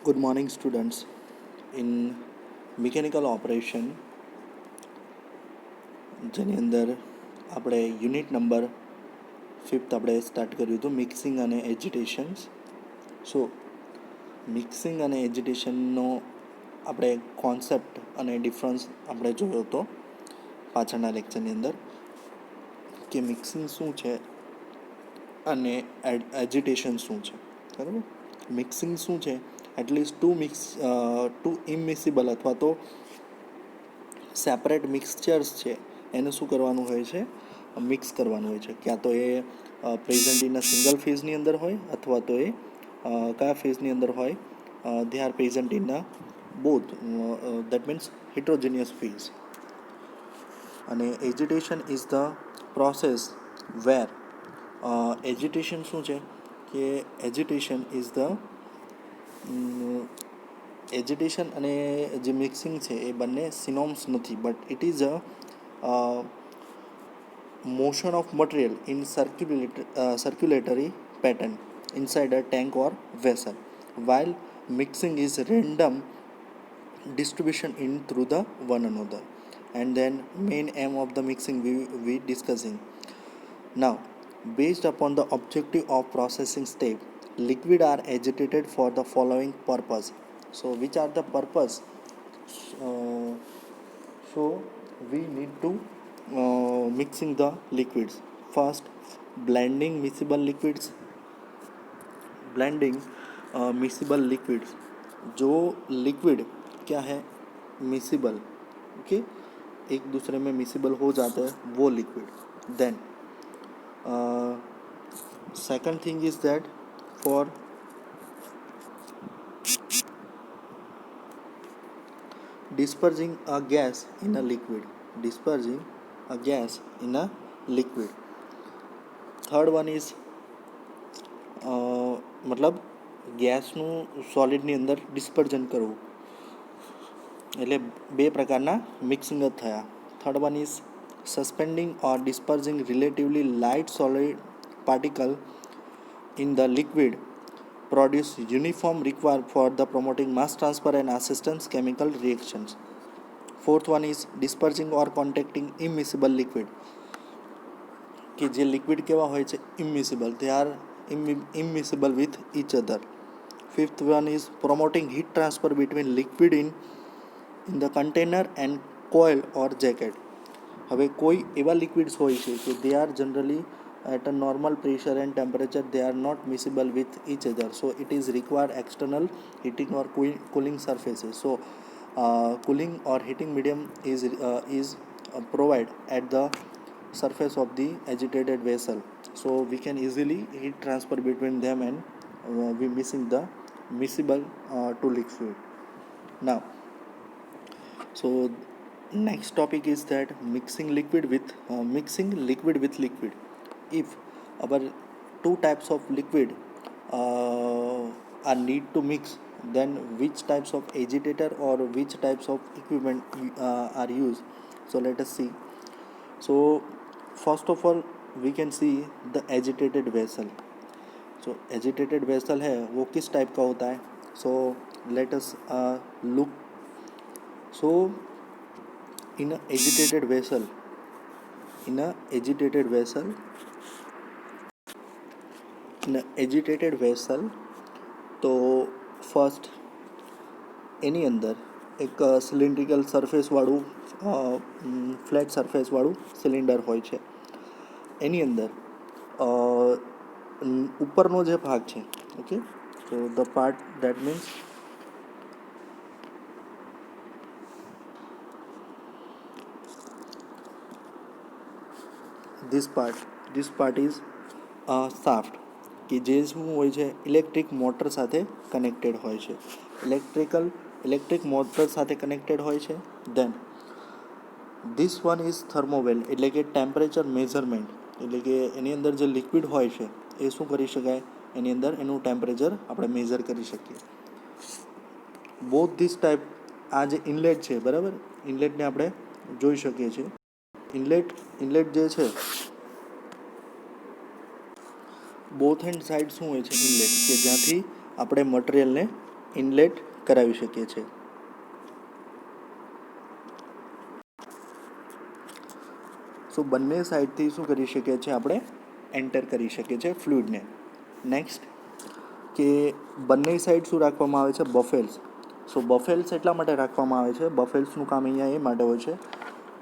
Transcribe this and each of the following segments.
Good morning, students. In mechanical operation જેની અંદર આપણે યુનિટ નંબર 5th આપણે સ્ટાર્ટ કર્યું હતું મિક્સિંગ અને એજિટેશન્સ. સો મિક્સિંગ અને એજિટેશનનો આપણે કોન્સેપ્ટ અને ડિફરન્સ આપણે જોયો હતો પાછળના લેક્ચરની અંદર કે મિક્સિંગ શું છે અને એજિટેશન શું છે. બરાબર, મિક્સિંગ શું છે? એટલીસ્ટ ટુ ઇમિસિબલ અથવા તો સેપરેટ મિક્સચર્સ છે એને શું કરવાનું હોય છે? મિક્સ કરવાનું હોય છે. ક્યાં તો એ પ્રેઝન્ટ ઇન સિંગલ ફેઝની અંદર હોય અથવા તો એ કયા ફેઝની અંદર હોય? They are present in both, that means heterogeneous phase. અને agitation is the process where agitation શું છે કે એજિટેશન ઇઝ ધ એજિટેશન અને જે મિક્સિંગ છે એ બંને સિનોમ્સ નથી, but it is a motion of material in circulatory pattern inside a tank or vessel, while mixing is random distribution in through the one another. And then main aim of the mixing we discussing now. Based upon the objective of processing step, liquid are agitated for the following purpose. So which are the purpose? So we need to mixing the liquids. First, blending miscible liquids. जो liquid क्या है? Miscible, okay, एक दूसरे में miscible हो जाते हैं वो liquid. Then second thing is that for dispersing a gas in a liquid. Third one is मतलब ગેસનું સોલિડની અંદર ડિસ્પર્જન કરવું, એટલે બે પ્રકારના મિક્સિંગ જ થયા. Third one is suspending or dispersing relatively light solid particle in the liquid produce uniform required for the promoting mass transfer and assistance chemical reactions. Fourth one is dispersing or contacting immiscible liquid, કે જે liquid કેવા હોય છે? ઇમિસિબલ, they are immiscible with each other. Fifth one is promoting heat transfer between liquid in the container and coil or jacket. હવે કોઈ એવા liquids હોય છે કે they are generally at a normal pressure and temperature, they are not miscible with each other, so it is required external heating or cooling surfaces. So cooling or heating medium is provided at the surface of the agitated vessel, so we can easily heat transfer between them and we missing the miscible to liquid. Now, so next topic is that mixing liquid with liquid. If our two types of liquid are need to mix, then which types of agitator or which types of equipment are used? So let us see. So first of all we can see the agitated vessel. So agitated vessel है वो किस type का होता है? So let us look. So in a agitated vessel તો first એની અંદર એક cylindrical સરફેસવાળું flat સરફેસવાળું cylinder હોય છે. એની અંદર ઉપરનો જે ભાગ છે, okay, so the part that means this part is shaft, કે જે શું હોય છે? ઇલેક્ટ્રિક મોટર સાથે કનેક્ટેડ હોય છે. ઇલેક્ટ્રિક મોટર સાથે કનેક્ટેડ હોય છે. દેન ધીસ વન ઇઝ થર્મોવેલ, એટલે કે ટેમ્પરેચર મેઝરમેન્ટ, એટલે કે એની અંદર જે લિક્વિડ હોય છે એ શું કરી શકાય? એની અંદર એનું ટેમ્પરેચર આપણે મેઝર કરી શકીએ. બોથ ધીસ ટાઈપ, આ જે ઇનલેટ છે, બરાબર, ઇનલેટને આપણે જોઈ શકીએ છીએ. ઇનલેટ જે છે, બોથ હેન્ડ સાઈડ શું હોય છે? ઇનલેટ, કે જ્યાંથી આપણે મટીરિયલને ઇનલેટ કરાવી શકીએ છીએ. સો બંને સાઈડથી શું કરી શકીએ છીએ આપણે એન્ટર કરી શકીએ છીએ ફ્લુઇડને. નેક્સ્ટ કે બંને સાઈડ શું રાખવામાં આવે છે બફેલ્સ. સો બફેલ્સ એટલા માટે રાખવામાં આવે છે, બફેલ્સનું કામ અહીંયા એ માટે હોય છે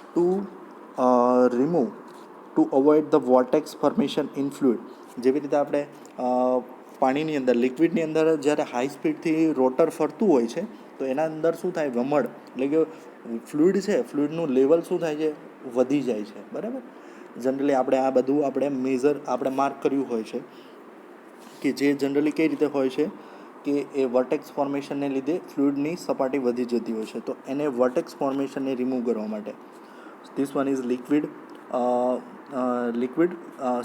two remove two avoid the vortex formation in fluid. જેવી રીતે આપણે પાણીની અંદર લિક્વિડની અંદર જ્યારે હાઈ સ્પીડથી રોટર ફરતું હોય છે તો એના અંદર શું થાય વમળ એટલે કે ફ્લુઇડ છે, ફ્લુઇડનું લેવલ શું થાય છે વધી જાય છે. બરાબર. જનરલી આપણે આ બધું આપણે માર્ક કર્યું હોય છે કે જે જનરલી કઈ રીતે હોય છે કે એ વર્ટેક્સ ફોર્મેશનને લીધે ફ્લુઇડની સપાટી વધી જતી હોય છે. તો એને વર્ટેક્સ ફોર્મેશનને રિમૂવ કરવા માટે this one is liquid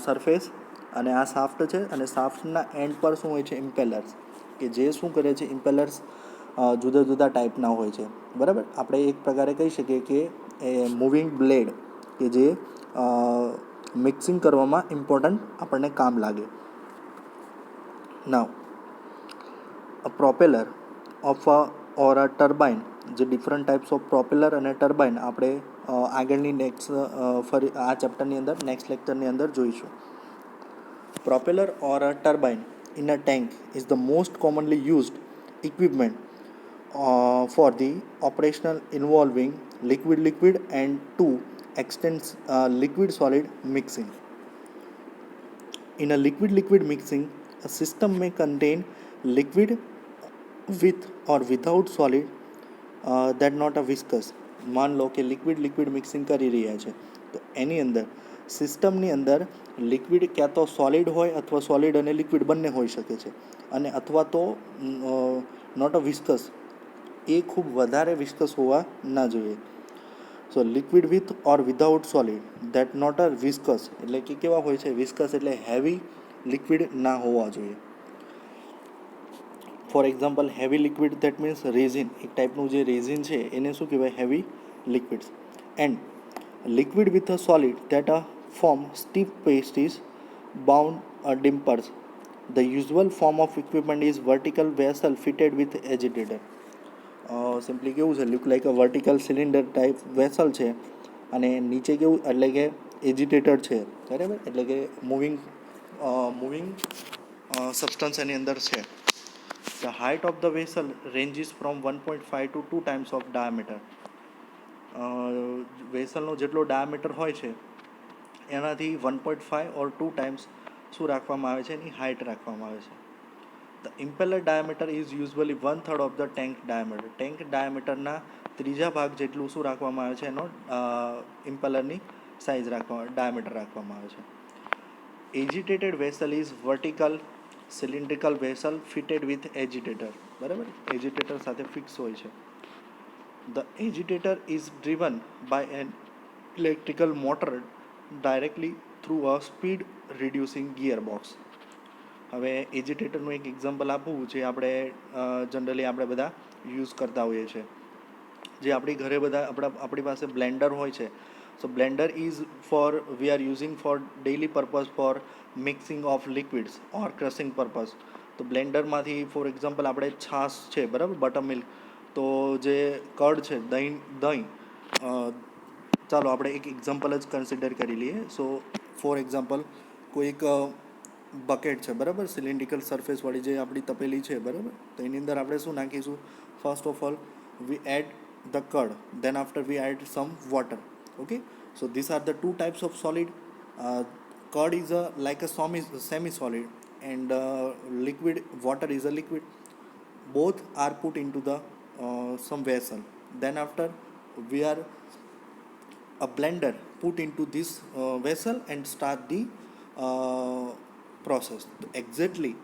surface અને આ સાફ્ટ છે. અને સાફ્ટના એન્ડ પર શું હોય છે ઇમ્પેલર્સ, કે જે શું કરે છે ઇમ્પેલર્સ જુદા જુદા ટાઈપના હોય છે. બરાબર. આપણે એક પ્રકારે કહી શકીએ કે એ મૂવિંગ બ્લેડ કે જે મિક્સિંગ કરવામાં ઇમ્પોર્ટન્ટ આપણને કામ લાગે. Now a propeller of or a turbine, જે ડિફરન્ટ ટાઈપ્સ ઓફ પ્રોપેલર અને ટર્બાઇન આપણે આગળની ફરી આ ચેપ્ટરની અંદર નેક્સ્ટ લેક્ચરની અંદર જોઈશું. Propeller or a turbine in a tank is the most commonly used equipment for the operational involving liquid and to extend liquid solid mixing. In a liquid mixing, a system may contain liquid with or without solid that not a viscous. માન લો કે liquid mixing કરી રહ્યા છે તો એની અંદર સિસ્ટમની અંદર liquid ક્યાં તો સોલિડ હોય અથવા સોલિડ અને લિક્વિડ બંને હોઈ શકે છે, અને અથવા તો નોટ અ વિસ્કસ, એ ખૂબ વધારે વિસ્કસ હોવા ના જોઈએ. So liquid with or without solid that not a viscous, એટલે કે કેવા હોય છે વિસ્કસ એટલે હેવી લિક્વિડ ના હોવા જોઈએ. For example heavy liquid that means resin, એક ટાઈપનું જે રેઝિન છે એને શું કહેવાય heavy liquids. And liquid with a solid that a form stiff pastes bound dampers. The usual form of equipment is vertical vessel fitted with agitator. Simply કેવું છે look like અ vertical cylinder type vessel છે અને નીચે કેવું એટલે કે એજિટેટર છે. બરાબર. એટલે કે મૂવિંગ સબસ્ટન્સ એની અંદર છે. The height of the vessel ranges from 1.5 to 2 times of diameter. વેસલનો જેટલો ડાયામીટર હોય છે એનાથી 1.5 ઓર 2 ટાઈમ્સ શું રાખવામાં આવે છે એની હાઇટ રાખવામાં આવે છે. The impeller diameter is usually 1/3 of the tank diameter. Tank ડાયામીટરના ત્રીજા ભાગ જેટલું શું રાખવામાં આવે છે એનો ઇમ્પેલરની સાઇઝ ડાયામીટર રાખવામાં આવે છે. Agitated vessel is vertical cylindrical vessel fitted with agitator. બરાબર. એજિટેટર સાથે ફિક્સ હોય છે. The agitator is driven by an electrical motor directly through a speed reducing gearbox. હવે એજિટેટરનું એક એક્ઝામ્પલ આપવું છે, આપણે જનરલી આપણે બધા યુઝ કરતા હોઈએ છીએ. જે આપણી ઘરે બધા આપણી પાસે બ્લેન્ડર હોય છે. So blender is we are using for daily purpose for mixing of liquids or crushing purpose. તો બ્લેન્ડરમાંથી ફોર એક્ઝામ્પલ આપણે છાશ છે, બરાબર, બટર મિલ્ક, તો જે કર્ડ છે દહીં, ચાલો આપણે એક એક્ઝામ્પલ જ કન્સિડર કરી લઈએ. સો ફોર એક્ઝામ્પલ કોઈક બકેટ છે, બરાબર, સિલિન્ડ્રિકલ સરફેસવાળી જે આપણી તપેલી છે, બરાબર, તો એની અંદર આપણે શું નાખીશું first of all we add the curd, then after we add some water. Okay, so these are the two types of solid. Curd is like a semi solid, and liquid water is a liquid. Both are put into the some vessel. Then after we are a blender put into this vessel and start the process. તો exactly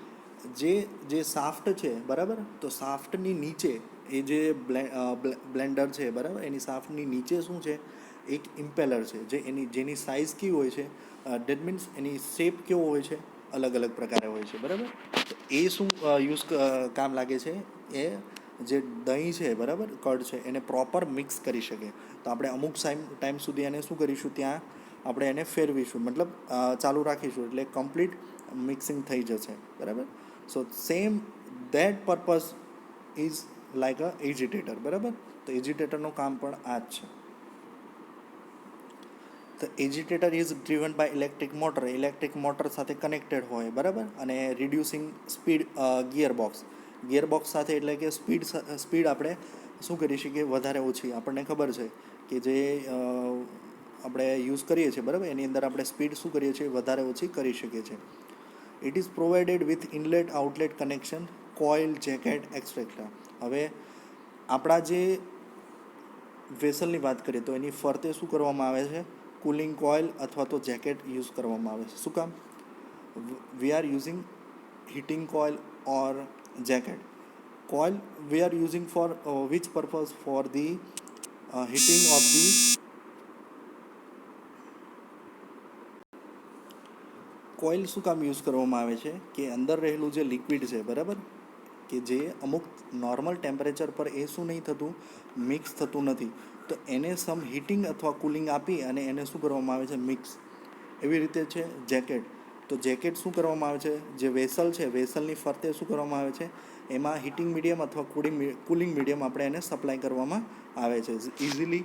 જે shaft છે, બરાબર, તો સાફ્ટની નીચે એ જે Blender છે, બરાબર, એની સાફ્ટની નીચે શું છે એક ઇમ્પેલર છે, જેની સાઇઝ કેવી હોય છે ડેટ મીન્સ એની શેપ કેવો હોય છે અલગ અલગ પ્રકારે હોય છે. બરાબર. તો એ શું કામ લાગે છે એ જે દહીં છે, બરાબર, કર્ડ છે, એને પ્રોપર મિક્સ કરી શકે. તો આપણે અમુક ટાઈમ સુધી એને શું કરીશું ત્યાં આપણે એને ફેરવીશું, મતલબ ચાલુ રાખીશું એટલે કમ્પ્લીટ મિક્સિંગ થઈ જશે. બરાબર. So same that purpose is like a agitator, બરાબર. તો એજિટેટરનું કામ પણ આ જ છે. The agitator is driven by electric motor સાથે કનેક્ટેડ હોય, બરાબર, અને રિડ્યુસિંગ સ્પીડ ગિયરબોક્સ સાથે, એટલે કે સ્પીડ આપણે શું કરી શકીએ, વધારે ઓછી. આપણને ખબર છે કે જે આપણે યુઝ કરીએ છીએ, બરાબર, એની અંદર આપણે સ્પીડ શું કરીએ છીએ, વધારે ઓછી કરી શકીએ છીએ. It is provided with inlet outlet connection, coil, jacket et cetera. હવે આપણા જે વેસલની વાત કરીએ તો એની ફરતે શું કરવામાં આવે છે, કુલિંગ કોઇલ અથવા તો જેકેટ યુઝ કરવામાં આવે છે. શું કામ? We are using heating coil or jacket. Coil we are using for which purpose? For the heating of the coil શું કામ યુઝ કરવામાં આવે છે કે અંદર રહેલું જે લિક્વિડ છે, બરાબર, કે જે અમુક નોર્મલ ટેમ્પરેચર પર એ શું નહીં થતું, મિક્સ થતું નથી, તો એને સમ હીટિંગ અથવા કુલિંગ આપી અને એને શું કરવામાં આવે છે, મિક્સ. એવી રીતે છે જેકેટ. તો જેકેટ શું કરવામાં આવે છે, જે વેસલ છે, વેસલની ફરતે શું કરવામાં આવે છે, એમાં હીટિંગ મીડિયમ અથવા કુલિંગ મીડિયમ આપણે એને સપ્લાય કરવામાં આવે છે. ઇઝીલી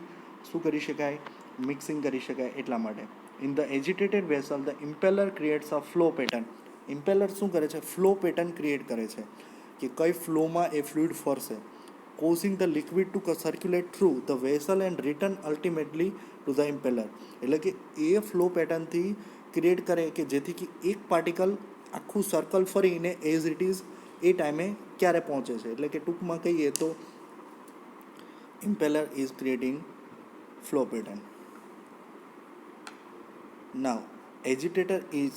શું કરી શકાય, મિક્સિંગ કરી શકાય એટલા માટે. In the agitated vessel the impeller creates a flow pattern. Impeller શું કરે છે, ફ્લો પેટર્ન ક્રિએટ કરે છે કે કઈ ફ્લોમાં એ ફ્લુઇડ ફરશે, causing the liquid to circulate through the vessel and return ultimately to the impeller. એટલે કે એ ફ્લો પેટર્નથી ક્રિએટ કરે કે જેથી કે એક પાર્ટિકલ આખું સર્કલ ફરીને એઝ ઇટ ઇઝ એ ટાઈમે ક્યારે પહોંચે છે. એટલે કે ટૂંકમાં કહીએ તો impeller is creating flow pattern. Now, agitator is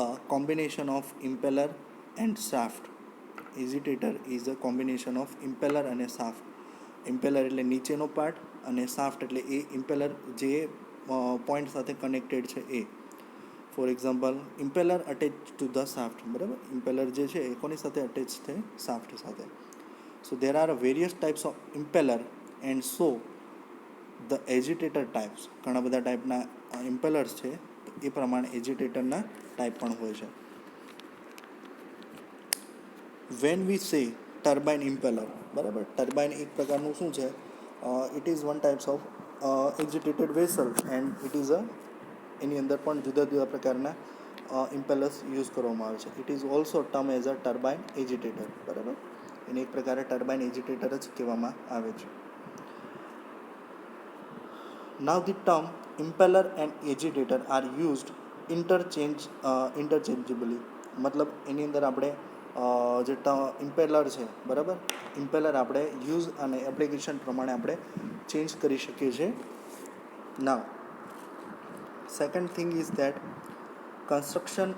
a combination of impeller and shaft. Agitator is a combination of impeller અને shaft. impeller એટલે નીચેનો પાર્ટ અને shaft એટલે એ impeller જે પોઈન્ટ સાથે કનેક્ટેડ છે એ. For example, impeller attach to the shaft, બરાબર. impeller જે છે એ કોની સાથે અટેચ છે, shaft સાથે. So there are various types of impeller and so the agitator types. ઘણા બધા ટાઈપના ઇમ્પેલર્સ છે, તો એ પ્રમાણે એજિટેટરના ટાઈપ પણ હોય છે. વેન વી સે ટર્બાઇન ઇમ્પેલર, બરાબર, ટર્બાઇન એક પ્રકારનું શું છે, it is one types of agitated vessel and it is એની અંદર પણ જુદા જુદા પ્રકારના ઇમ્પેલર્સ યુઝ કરવામાં આવે છે. It is also term as a turbine agitator, બરાબર, એને એક પ્રકારે ટર્બાઇન એજિટેટર જ કહેવામાં આવે છે. Now the term impeller and agitator are used interchangeably. મતલબ એની અંદર આપણે જે ઇમ્પેલર છે, બરાબર, ઇમ્પેલર આપણે યુઝ અને એપ્લિકેશન પ્રમાણે આપણે ચેન્જ કરી શકીએ છીએ. Now second thing is that construction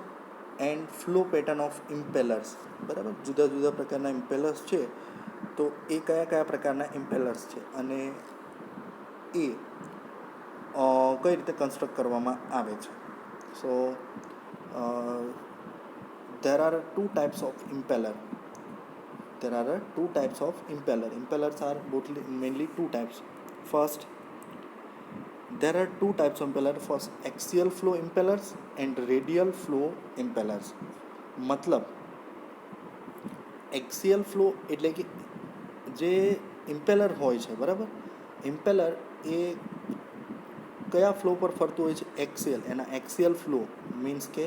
and flow pattern of impellers, બરાબર. જુદા જુદા પ્રકારના ઇમ્પેલર્સ છે, તો એ કયા કયા પ્રકારના ઇમ્પેલર્સ છે અને એ કઈ રીતે કન્સ્ટ્રક્ટ કરવામાં આવે છે. સો there are two types of impeller. Impellers are mainly two types. First, there are two types of impeller. First, axial flow impellers and radial flow impellers. મતલબ એક્સિયલ ફ્લો એટલે કે જે ઇમ્પેલર હોય છે, બરાબર, ઇમ્પેલર એ કયા ફ્લો પર ફરતું હોય છે, એક્સિયલ. એના એક્સિયલ ફ્લો મીન્સ કે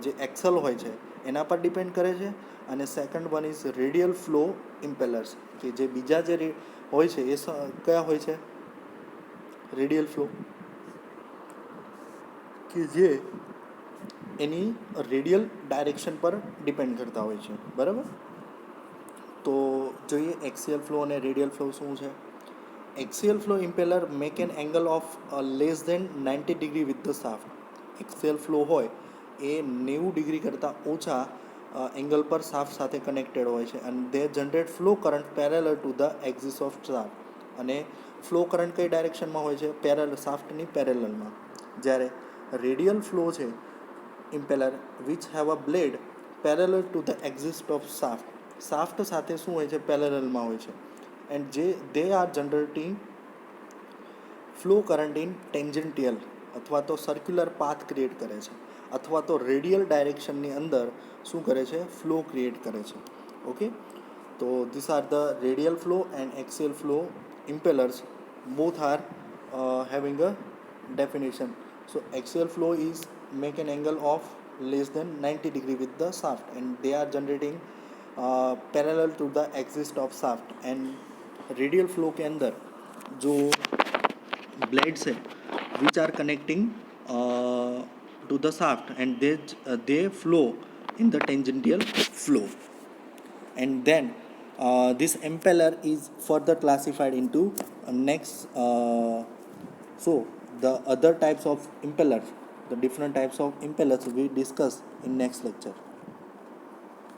જે એક્સલ હોય છે એના પર ડિપેન્ડ કરે છે. અને second one is radial flow impellers, કે જે બીજા જે હોય છે એ કયા હોય છે, રેડિયલ ફ્લો, કે જે એની રેડિયલ ડાયરેક્શન પર ડિપેન્ડ કરતા હોય છે, બરાબર. તો જોઈએ એક્સિયલ ફ્લો અને રેડિયલ ફ્લો શું છે. Axial flow impeller make an angle of less than 90 degree with the shaft. Axial flow હોય એ 90 ડિગ્રી કરતાં ઓછા એંગલ પર શાફ્ટ સાથે કનેક્ટેડ હોય છે. અને they generate flow current parallel to the axis of shaft. અને ફ્લો કરંટ કઈ ડાયરેક્શનમાં હોય છે, શાફ્ટની પેરેલલમાં. જ્યારે રેડિયલ ફ્લો છે impeller which have a blade parallel to the axis of shaft સાથે શું હોય છે, પેરેલલમાં હોય છે. And they are generating flow current in tangential અથવા તો સર્ક્યુલર પાથ ક્રિએટ કરે છે, અથવા તો રેડિયલ ડાયરેક્શનની અંદર શું કરે છે, ફ્લો ક્રિએટ કરે છે. Okay, So these are the radial flow and axial flow impellers. Both are having a definition. So axial flow is make an angle of less than 90 degree with the shaft, and they are generating parallel to the axis of shaft. And radial flow के अंदर जो blades है which are connecting to the shaft, and they flow in the tangential flow. And then this impeller is further classified into next so the other types of impellers, the different types of impellers we discuss in next lecture.